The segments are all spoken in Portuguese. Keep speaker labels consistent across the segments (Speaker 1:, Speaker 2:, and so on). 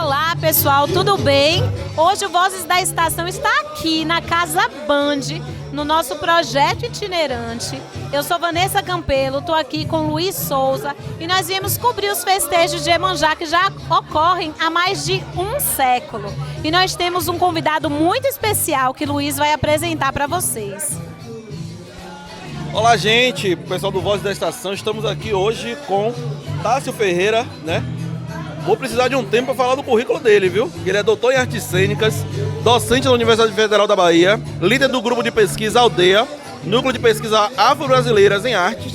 Speaker 1: Olá pessoal, tudo bem? Hoje o Vozes da Estação está aqui na Casa Band, no nosso projeto itinerante. Eu sou Vanessa Campelo, estou aqui com Luiz Souza e nós viemos cobrir os festejos de Iemanjá que já ocorrem há mais de um século. E nós temos um convidado muito especial que Luiz vai apresentar para vocês.
Speaker 2: Olá gente, pessoal do Vozes da Estação, estamos aqui hoje com Tássio Ferreira, né? Vou precisar de um tempo para falar do currículo dele, viu? Ele é doutor em artes cênicas, docente da Universidade Federal da Bahia, líder do grupo de pesquisa Aldeia, núcleo de pesquisa afro-brasileiras em artes,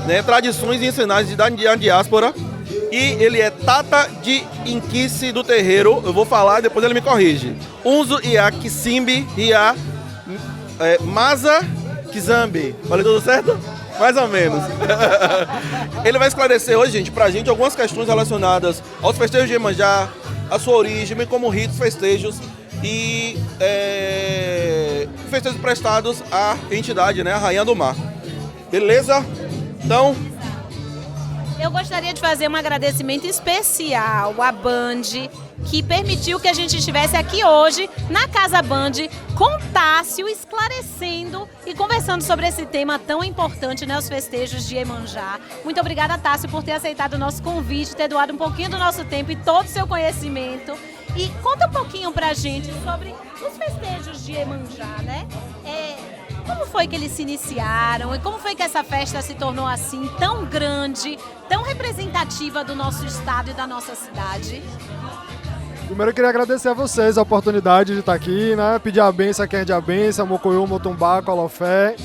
Speaker 2: né? Tradições e ensinais da diáspora, e ele é Tata de Inquice do Terreiro, eu vou falar, depois ele me corrige. Unzo Ia Kisimbi Ia Maza Kizambi. Falei tudo certo? Mais ou menos. Ele vai esclarecer hoje, gente, pra gente algumas questões relacionadas aos festejos de Iemanjá, a sua origem, como ritos, festejos e festejos prestados à entidade, né, a Rainha do Mar. Beleza? Então...
Speaker 1: Eu gostaria de fazer um agradecimento especial à Band, que permitiu que a gente estivesse aqui hoje na Casa Band com Tássio, esclarecendo e conversando sobre esse tema tão importante, né, os festejos de Iemanjá. Muito obrigada, Tássio, por ter aceitado o nosso convite, ter doado um pouquinho do nosso tempo e todo o seu conhecimento. E conta um pouquinho pra gente sobre os festejos de Iemanjá, né? Como foi que eles se iniciaram e como foi que essa festa se tornou assim, tão grande, tão representativa do nosso estado e da nossa cidade?
Speaker 3: Primeiro eu queria agradecer a vocês a oportunidade de estar aqui, né? Pedir a benção a quem é de a benção, Mocoiú, Motumbá, Colofé.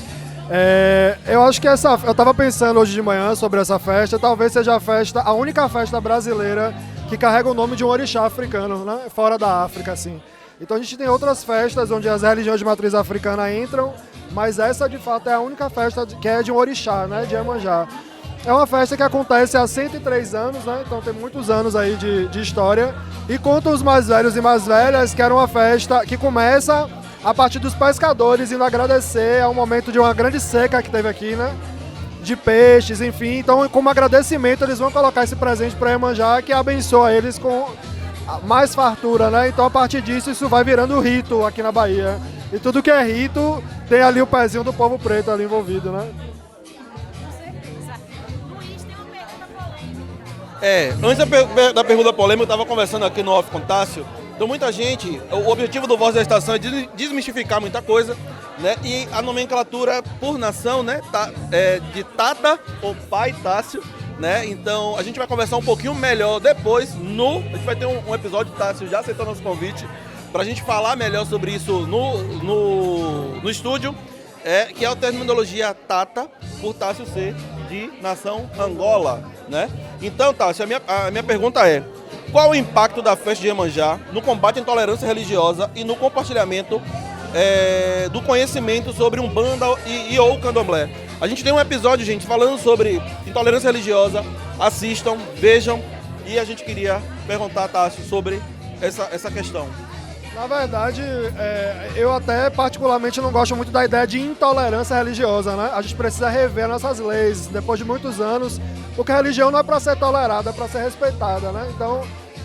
Speaker 3: Eu acho que eu estava pensando hoje de manhã sobre essa festa, talvez seja a única festa brasileira que carrega o nome de um orixá africano, né? Fora da África, assim. Então a gente tem outras festas onde as religiões de matriz africana entram, mas essa de fato é a única festa que é de um orixá, né, de Iemanjá. É uma festa que acontece há 103 anos, né, então tem muitos anos aí de história, e conta os mais velhos e mais velhas que era uma festa que começa a partir dos pescadores indo agradecer ao momento de uma grande seca que teve aqui, né, de peixes, enfim. Então, como agradecimento, eles vão colocar esse presente para Iemanjá, que abençoa eles com mais fartura, né? Então, a partir disso, isso vai virando rito aqui na Bahia. E tudo que é rito, tem ali o pezinho do povo preto ali envolvido, né?
Speaker 1: Com certeza. Luiz, tem uma pergunta polêmica.
Speaker 2: Antes da pergunta polêmica, eu estava conversando aqui no Off com Tássio. Então, muita gente, o objetivo do Voz da Estação é desmistificar muita coisa, né? E a nomenclatura por nação, né? De Tata, ou pai Tássio, né? Então, a gente vai conversar um pouquinho melhor depois. A gente vai ter um episódio, Tássio já aceitou nosso convite, pra gente falar melhor sobre isso no estúdio, que é a terminologia Tata, por Tássio ser de nação Angola, né? Então, Tássio, a minha pergunta é: qual o impacto da festa de Iemanjá no combate à intolerância religiosa e no compartilhamento do conhecimento sobre Umbanda ou Candomblé? A gente tem um episódio, gente, falando sobre intolerância religiosa. Assistam, vejam. E a gente queria perguntar a Tássio sobre essa questão.
Speaker 3: Na verdade, eu até particularmente não gosto muito da ideia de intolerância religiosa, né? A gente precisa rever nossas leis depois de muitos anos, porque a religião não é para ser tolerada, é para ser respeitada, né? Então,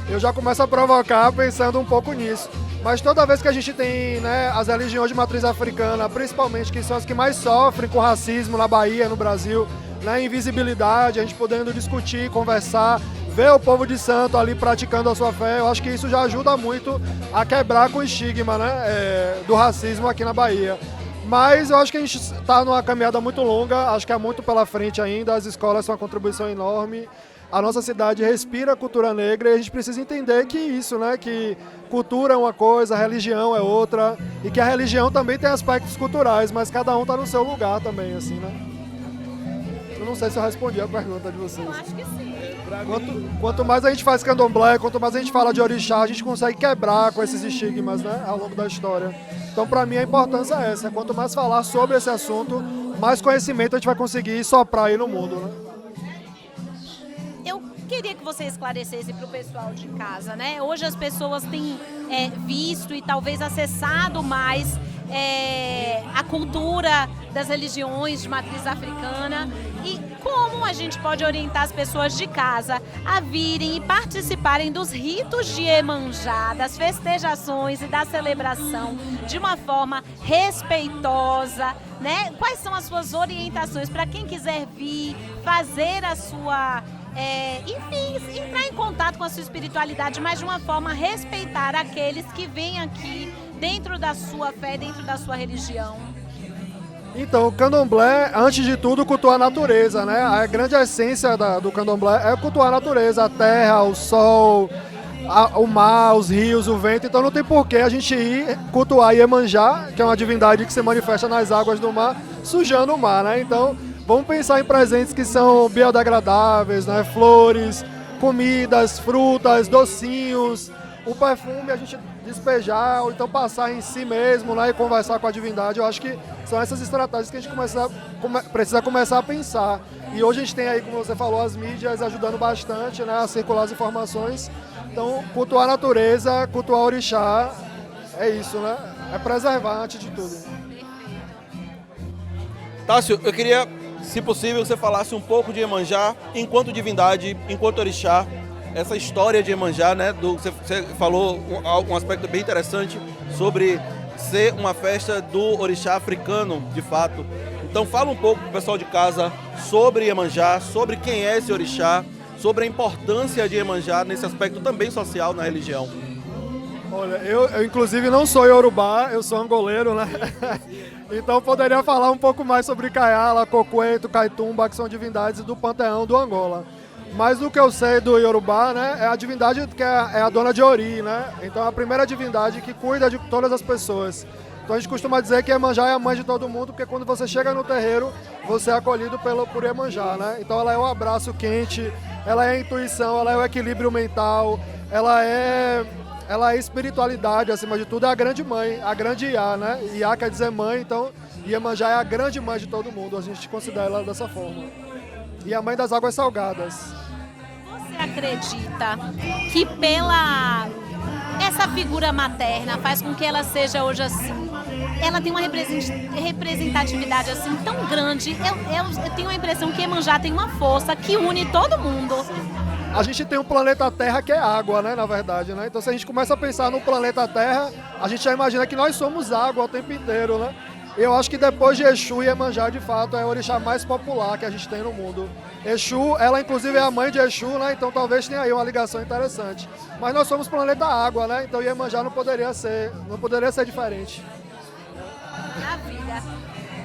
Speaker 3: eu já começo a provocar pensando um pouco nisso. Mas toda vez que a gente tem, né, as religiões de matriz africana, principalmente, que são as que mais sofrem com racismo na Bahia, no Brasil, né, invisibilidade, a gente podendo discutir, conversar, ver o povo de santo ali praticando a sua fé, eu acho que isso já ajuda muito a quebrar com o estigma, né, do racismo aqui na Bahia. Mas eu acho que a gente está numa caminhada muito longa, acho que há muito pela frente ainda, as escolas são uma contribuição enorme. A nossa cidade respira cultura negra e a gente precisa entender que isso, né, que cultura é uma coisa, religião é outra, e que a religião também tem aspectos culturais, mas cada um está no seu lugar também, assim, né? Eu não sei se eu respondi a pergunta de vocês.
Speaker 1: Eu acho que sim.
Speaker 3: Quanto mais a gente faz candomblé, quanto mais a gente fala de orixá, a gente consegue quebrar com esses estigmas, né, ao longo da história. Então, para mim, a importância é essa. Quanto mais falar sobre esse assunto, mais conhecimento a gente vai conseguir soprar aí no mundo, né?
Speaker 1: Eu queria que você esclarecesse para o pessoal de casa, né? Hoje as pessoas têm visto e talvez acessado mais a cultura das religiões de matriz africana. E como a gente pode orientar as pessoas de casa a virem e participarem dos ritos de Iemanjá, das festejações e da celebração de uma forma respeitosa, né? Quais são as suas orientações para quem quiser vir fazer a sua... enfim, entrar em contato com a sua espiritualidade, mas de uma forma a respeitar aqueles que vêm aqui dentro da sua fé, dentro da sua religião?
Speaker 3: Então, o candomblé, antes de tudo, cultua a natureza, né? A grande essência do candomblé é cultuar a natureza, a terra, o sol, o mar, os rios, o vento. Então não tem porquê a gente ir cultuar Iemanjá, que é uma divindade que se manifesta nas águas do mar, sujando o mar, né? Então, vamos pensar em presentes que são biodegradáveis, né? Flores, comidas, frutas, docinhos, o perfume a gente despejar ou então passar em si mesmo, né? E conversar com a divindade. Eu acho que são essas estratégias que a gente precisa começar a pensar. E hoje a gente tem aí, como você falou, as mídias ajudando bastante, né? A circular as informações. Então, cultuar a natureza, cultuar o orixá, é isso, né? É preservar antes de tudo.
Speaker 2: Tássio, eu queria, se possível, que você falasse um pouco de Iemanjá enquanto divindade, enquanto orixá, essa história de Iemanjá, né? Você falou um aspecto bem interessante sobre ser uma festa do orixá africano, de fato. Então fala um pouco para o pessoal de casa sobre Iemanjá, sobre quem é esse orixá, sobre a importância de Iemanjá nesse aspecto também social na religião.
Speaker 3: Olha, eu inclusive não sou iorubá, eu sou angoleiro, né? Então poderia falar um pouco mais sobre Kayala, Cocueto, Kaitumba, que são divindades do panteão do Angola. Mas o que eu sei do Iorubá, né, é a divindade que é a dona de Ori, né? Então é a primeira divindade que cuida de todas as pessoas. Então a gente costuma dizer que Iemanjá é a mãe de todo mundo, porque quando você chega no terreiro, você é acolhido por Iemanjá, né? Então ela é o abraço quente, ela é a intuição, ela é o equilíbrio mental, ela é espiritualidade, acima de tudo, é a grande mãe, a grande Iá, né? Iá quer dizer mãe, então Iemanjá é a grande mãe de todo mundo, a gente considera ela dessa forma. E a mãe das águas salgadas.
Speaker 1: Você acredita que essa figura materna faz com que ela seja hoje assim? Ela tem uma representatividade assim tão grande. Eu tenho a impressão que Iemanjá tem uma força que une todo mundo.
Speaker 3: A gente tem um planeta Terra que é água, né, na verdade, né? Então se a gente começa a pensar no planeta Terra, a gente já imagina que nós somos água o tempo inteiro, né? Eu acho que depois de Exu e Iemanjá, de fato, é o orixá mais popular que a gente tem no mundo. Exu, ela inclusive é a mãe de Exu, né? Então talvez tenha aí uma ligação interessante. Mas nós somos planeta água, né? Então Iemanjá não poderia ser diferente.
Speaker 1: Maravilha.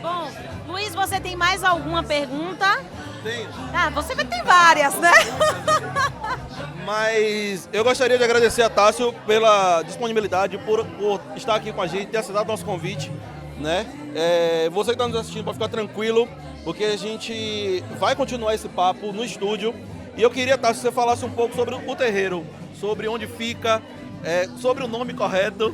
Speaker 1: Bom, Luiz, você tem mais alguma pergunta?
Speaker 2: Tenho.
Speaker 1: Você vai ter várias, né?
Speaker 2: Mas eu gostaria de agradecer a Tássio pela disponibilidade, por estar aqui com a gente, ter aceitado o nosso convite, né? Você que está nos assistindo pode ficar tranquilo, porque a gente vai continuar esse papo no estúdio. E eu queria, Tássio, que você falasse um pouco sobre o terreiro, sobre onde fica, sobre o nome correto,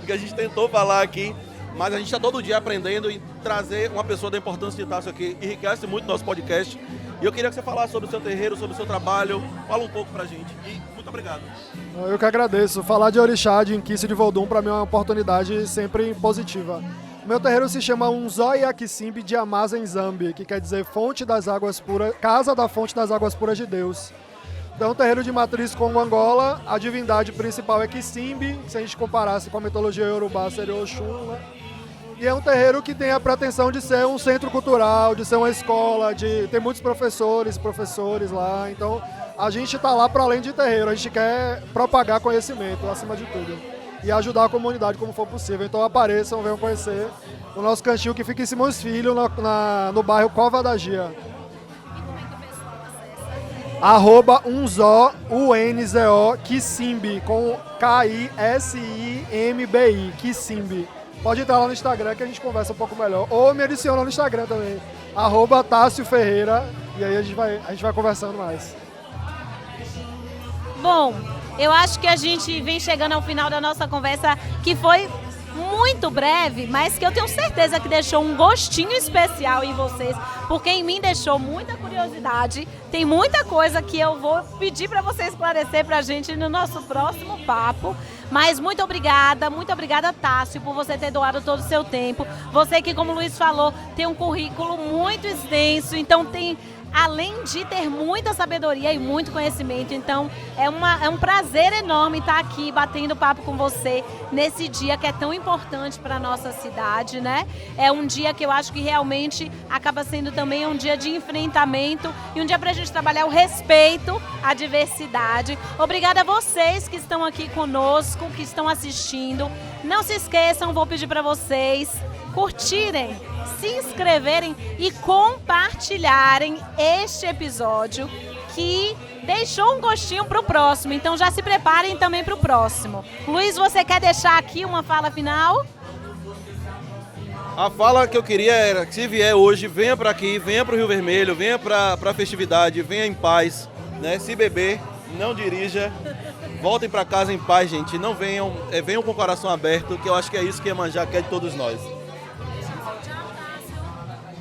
Speaker 2: que a gente tentou falar aqui. Mas a gente está todo dia aprendendo e trazer uma pessoa da importância de Tássio aqui enriquece muito o nosso podcast. E eu queria que você falasse sobre o seu terreiro, sobre o seu trabalho. Fala um pouco pra gente. E muito obrigado.
Speaker 3: Eu que agradeço. Falar de orixá, de Inquice, de Vodum, para mim é uma oportunidade sempre positiva. O meu terreiro se chama Unzó Iaquisimbi de Amasa Nzambi, que quer dizer fonte das águas puras, casa da fonte das águas puras de Deus. Então, um terreiro de matriz Congo-Angola, a divindade principal é Kisimbi, se a gente comparasse com a mitologia iorubá, seria Oxum, né? E é um terreiro que tem a pretensão de ser um centro cultural, de ser uma escola, de ter muitos professores lá. Então, a gente está lá para além de terreiro, a gente quer propagar conhecimento, acima de tudo. E ajudar a comunidade como for possível. Então, apareçam, venham conhecer o nosso cantinho que fica em Simões Filho, no bairro Cova da Gia. @unzo, UNZO, Kisimbi, com KISIMBI, Kisimbi. Pode entrar lá no Instagram que a gente conversa um pouco melhor. Ou me adiciona no Instagram também, @Tássio Ferreira, e aí a gente vai conversando mais.
Speaker 1: Bom, eu acho que a gente vem chegando ao final da nossa conversa, que foi muito breve, mas que eu tenho certeza que deixou um gostinho especial em vocês, porque em mim deixou muita curiosidade. Tem muita coisa que eu vou pedir para você esclarecer para a gente no nosso próximo papo. Mas muito obrigada, Tássio, por você ter doado todo o seu tempo. Você que, como o Luiz falou, tem um currículo muito extenso, então tem, além de ter muita sabedoria e muito conhecimento, então é um prazer enorme estar aqui batendo papo com você nesse dia que é tão importante para a nossa cidade, né? É um dia que eu acho que realmente acaba sendo também um dia de enfrentamento e um dia para a gente trabalhar o respeito à diversidade. Obrigada a vocês que estão aqui conosco, que estão assistindo. Não se esqueçam, vou pedir para vocês curtirem, se inscreverem e compartilharem este episódio que deixou um gostinho para o próximo. Então já se preparem também para o próximo. Luiz, você quer deixar aqui uma fala final?
Speaker 2: A fala que eu queria era que se vier hoje, venha para aqui, venha para o Rio Vermelho, venha para a festividade, venha em paz, né? Se beber, não dirija. Voltem para casa em paz, gente. Não venham, venham com o coração aberto, que eu acho que é isso que Iemanjá quer de todos nós.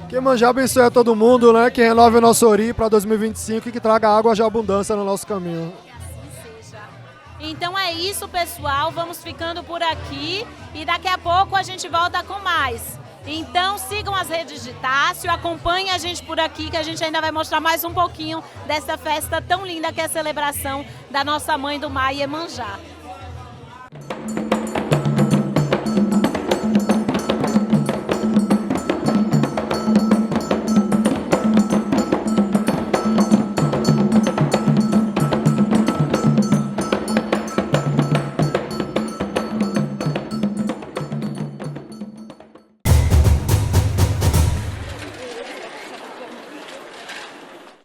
Speaker 3: Que Iemanjá abençoe a todo mundo, né? Que renove o nosso Ori para 2025 e que traga água de abundância no nosso caminho.
Speaker 1: Que assim seja. Então é isso, pessoal. Vamos ficando por aqui e daqui a pouco a gente volta com mais. Então sigam as redes de Tássio, acompanhem a gente por aqui que a gente ainda vai mostrar mais um pouquinho dessa festa tão linda que é a celebração da nossa Mãe do Mar, Iemanjá.